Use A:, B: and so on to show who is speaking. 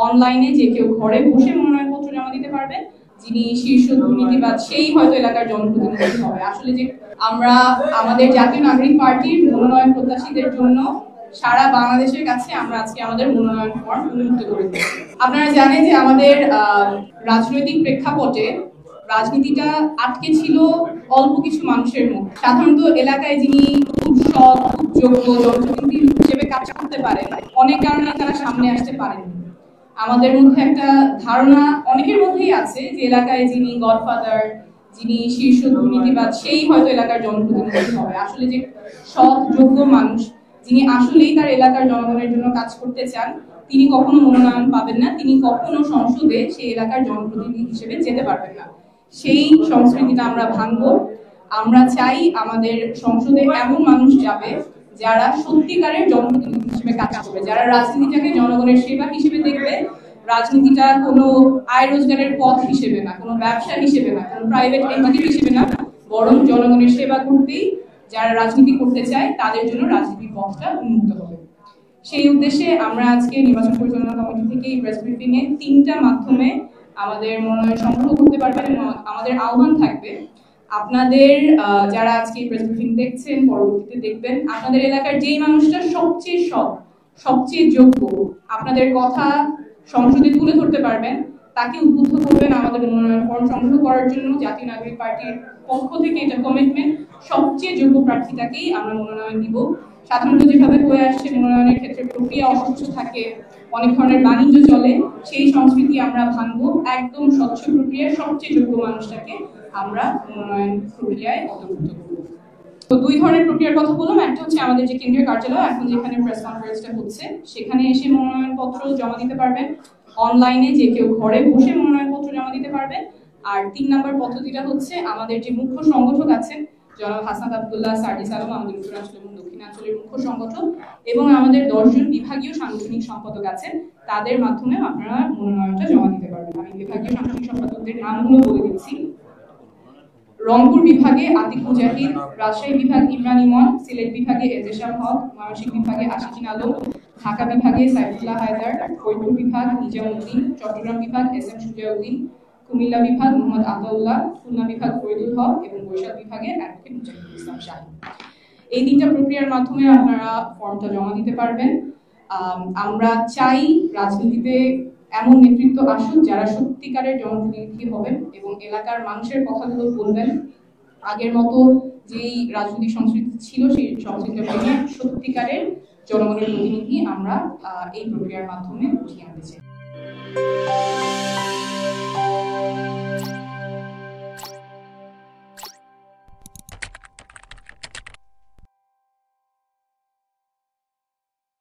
A: অনলাইনে যে কেউ ঘরে বসে মনোনয়নপত্র জমা দিতে পারবেন। যিনি শীর্ষ দুর্নীতিবাদ সেই হয়তো এলাকার জনপ্রতিনিধি হবে। আসলে যে আমরা আমাদের জাতীয় নাগরিক পার্টির মনোনয়ন প্রত্যাশীদের জন্য সারা বাংলাদেশের কাছে আমরা আজকে আমাদের মনোনয়ন ফর্ম উন্মুক্ত করে দিয়েছি। আপনারা জানেন যে আমাদের রাজনৈতিক প্রেক্ষাপটে রাজনীতিটা আটকে ছিল অল্প কিছু মানুষের মধ্যে। সাধারণত এলাকায় যিনি খুব সৎ, খুব যোগ্য জনপ্রতিনিধি হিসেবে কাজ করতে পারেন, অনেক কারণে তারা সামনে আসতে পারেন। আমাদের মধ্যে একটা ধারণা অনেকের মধ্যেই আছে যে এলাকায় যিনি গডফাদার, যিনি শীর্ষ দুর্নীতিবাদ সেই হয়তো এলাকার জনপ্রতিনিধি হবে। আসলে যে সৎ, যোগ্য মানুষ যিনি আসলেই তার এলাকার জনগণের জন্য কাজ করতে চান, তিনি কখনো মনোনয়ন পাবেন না, তিনি কখনো সংসদে সেই এলাকার জনপ্রতিনিধি হিসেবে যেতে পারবেন না। সেই সংস্কৃতিটা আমরা ভাঙবো। আমরা চাই আমাদের সংসদে এমন মানুষ যাবে যারা সত্যিকারের জনপ্রতিনিধি হিসেবে কাজ করবে, যারা রাজনীতিটাকে জনগণের সেবা হিসেবে দেখবে, রাজনীতিটা কোনো আয় রোজগারের পথ হিসেবে না, কোনো ব্যবসা হিসেবে না, কোনো প্রাইভেট এন্টিটি হিসেবে না, বরং জনগণের সেবা করতেই যারা রাজনীতি করতে চায় তাদের জন্য রাজনীতির পথটা উন্মুক্ত হবে। সেই উদ্দেশ্যে আমরা আজকে নির্বাচন পরিচালনা কমিটি থেকে এই প্রেস ব্রিফিং এ 3টা মাধ্যমে আমাদের মনোনয়ন সংগ্রহ করতে পারবেন এবং আমাদের আহ্বান থাকবে আপনাদের যারা আজকে এই প্রেস ব্রিফিং দেখছেন, পরবর্তীতে দেখবেন, আপনাদের এলাকার যেই মানুষটা সবচেয়ে সৎ, সবচেয়ে যোগ্য, আপনাদের কথা সংসদে তুলে ধরতে পারবেন, তাকে উদ্বুদ্ধ করবেন আমাদের মনোনয়ন ফর্ম সংগ্রহ করার জন্য। জাতীয় নাগরিক পার্টির পক্ষ থেকে এটা কমিটমেন্ট, সবচেয়ে যোগ্য প্রার্থীটাকেই আমরা মনোনয়ন দিব। সাধারণত যেভাবে হয়ে আসছে মনোনয়নের ক্ষেত্রে প্রক্রিয়া অস্বচ্ছ থাকে, অনেক ধরনের বাণিজ্য চলে, সেই সংস্কৃতি আমরা ভাঙবো। একদম স্বচ্ছ প্রক্রিয়ায় সবচেয়ে যোগ্য মানুষটাকে আমরা মনোনয়ন প্রক্রিয়ায় অন্তর্ভুক্ত করব। তো 2 ধরনের প্রক্রিয়ার কথা বললাম। একটা হচ্ছে আমাদের যে কেন্দ্রীয় কার্যালয়, এখন যেখানে প্রেস কনফারেন্সটা হচ্ছে, সেখানে এসে মনোনয়নপত্র জমা দিতে পারবেন। অনলাইনে যে কেউ ঘরে বসে মনোনয়নপত্র জমা দিতে পারবেন। আর 3 নম্বর পদ্ধতিটা হচ্ছে আমাদের যে মুখ্য সংগঠক আছেন জনাব হাসনাত আব্দুল্লাহ, সার্জিস আলম, আমাদের উত্তরাঞ্চল এবং দক্ষিণাঞ্চলের মুখ্য সংগঠক, এবং আমাদের 10 জন বিভাগীয় সাংগঠনিক সম্পাদক আছেন, তাদের মাধ্যমে আপনারা মনোনয়নটা জমা দিতে পারবেন। আমি বিভাগীয় সাংগঠনিক সম্পাদকদের নামগুলো বলে দিচ্ছি। রংপুর বিভাগে আতিক মুজাহিদ, রাজশাহী বিভাগ ইমরান ইমন, সিলেট বিভাগে এজেশাম হক, ময়মনসিংহ বিভাগে আশিকিন আলম, ঢাকা বিভাগে সাইফুল্লাহ হায়দার, ফরিদপুর বিভাগ নিজামউদ্দিন, চট্টগ্রাম বিভাগ এস.এম. সুজাউদ্দিন, কুমিল্লা বিভাগ মোহাম্মদ আতাউল্লাহ, খুলনা বিভাগ ফরিদুল হক এবং বরিশাল বিভাগে অ্যাডভোকেট মুজাহিদুল ইসলাম শাহীন। এই 3টা প্রক্রিয়ার মাধ্যমে আপনারা ফর্মটা জমা দিতে পারবেন। আমরা চাই রাজনীতিতে এমন নেতৃত্ব আসুক যারা সত্যিকারের জনপ্রতিনিধি হবেন এবং এলাকার মানুষের কথাগুলো বলবেন। আগের মতো যেই রাজনৈতিক সংস্কৃতি ছিল সেই সংস্কৃতির সত্যিকারের জনগণের প্রতিনিধি আমরা এই প্রক্রিয়ার মাধ্যমে উঠিয়ে আনতে চাই।